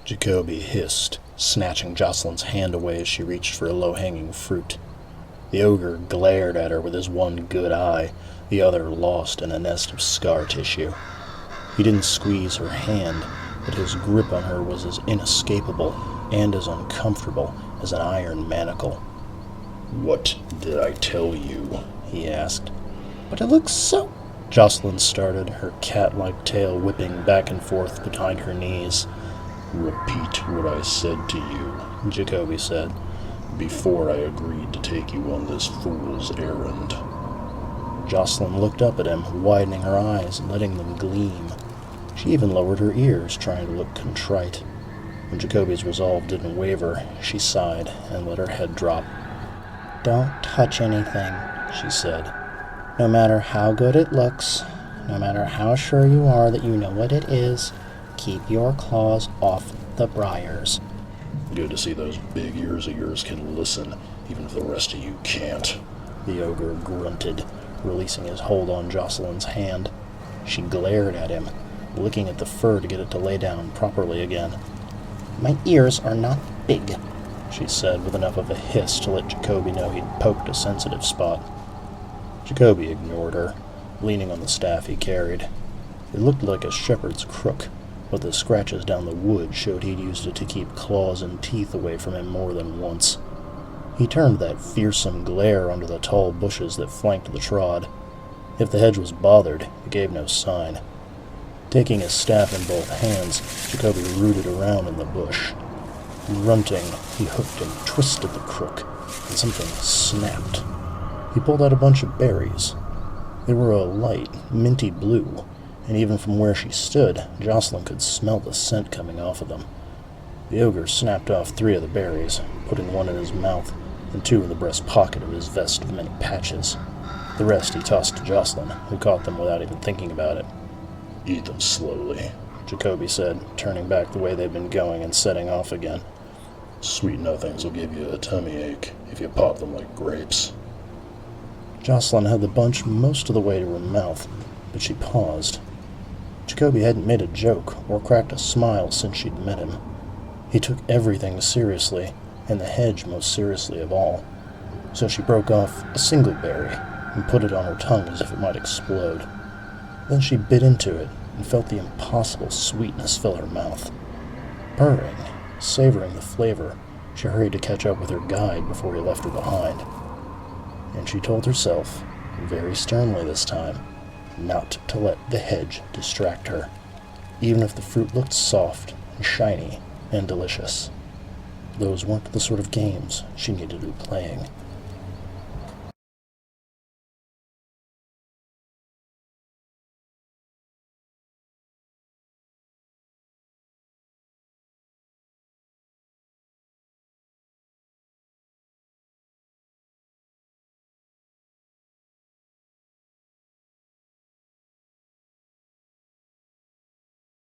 Jacoby hissed, snatching Jocelyn's hand away as she reached for a low-hanging fruit. The ogre glared at her with his one good eye, the other lost in a nest of scar tissue. He didn't squeeze her hand, but his grip on her was as inescapable and as uncomfortable as an iron manacle. "What did I tell you?" he asked. "But it looks so—" Jocelyn started, her cat-like tail whipping back and forth behind her knees. "Repeat what I said to you," Jacoby said, "before I agreed to take you on this fool's errand." Jocelyn looked up at him, widening her eyes and letting them gleam. She even lowered her ears, trying to look contrite. When Jacoby's resolve didn't waver, she sighed and let her head drop. "Don't touch anything," she said. "No matter how good it looks, no matter how sure you are that you know what it is, keep your claws off the briars." "Good to see those big ears of yours can listen, even if the rest of you can't," the ogre grunted, releasing his hold on Jocelyn's hand. She glared at him, licking at the fur to get it to lay down properly again. "My ears are not big," she said, with enough of a hiss to let Jacoby know he'd poked a sensitive spot. Jacoby ignored her, leaning on the staff he carried. It looked like a shepherd's crook, but the scratches down the wood showed he'd used it to keep claws and teeth away from him more than once. He turned that fearsome glare under the tall bushes that flanked the trod. If the hedge was bothered, it gave no sign. Taking his staff in both hands, Jacoby rooted around in the bush. Grunting, he hooked and twisted the crook, and something snapped. He pulled out a bunch of berries. They were a light, minty blue, and even from where she stood, Jocelyn could smell the scent coming off of them. The ogre snapped off 3 of the berries, putting one in his mouth and 2 in the breast pocket of his vest of many patches. The rest he tossed to Jocelyn, who caught them without even thinking about it. "Eat them slowly," Jacoby said, turning back the way they'd been going and setting off again. "Sweet nothings will give you a tummy ache if you pop them like grapes." Jocelyn had the bunch most of the way to her mouth, but she paused. Jacoby hadn't made a joke or cracked a smile since she'd met him. He took everything seriously, and the hedge most seriously of all. So she broke off a single berry and put it on her tongue as if it might explode. Then she bit into it and felt the impossible sweetness fill her mouth. Purring, savoring the flavor, she hurried to catch up with her guide before he left her behind. And she told herself, very sternly this time, not to let the hedge distract her, even if the fruit looked soft and shiny and delicious. Those weren't the sort of games she needed to be playing.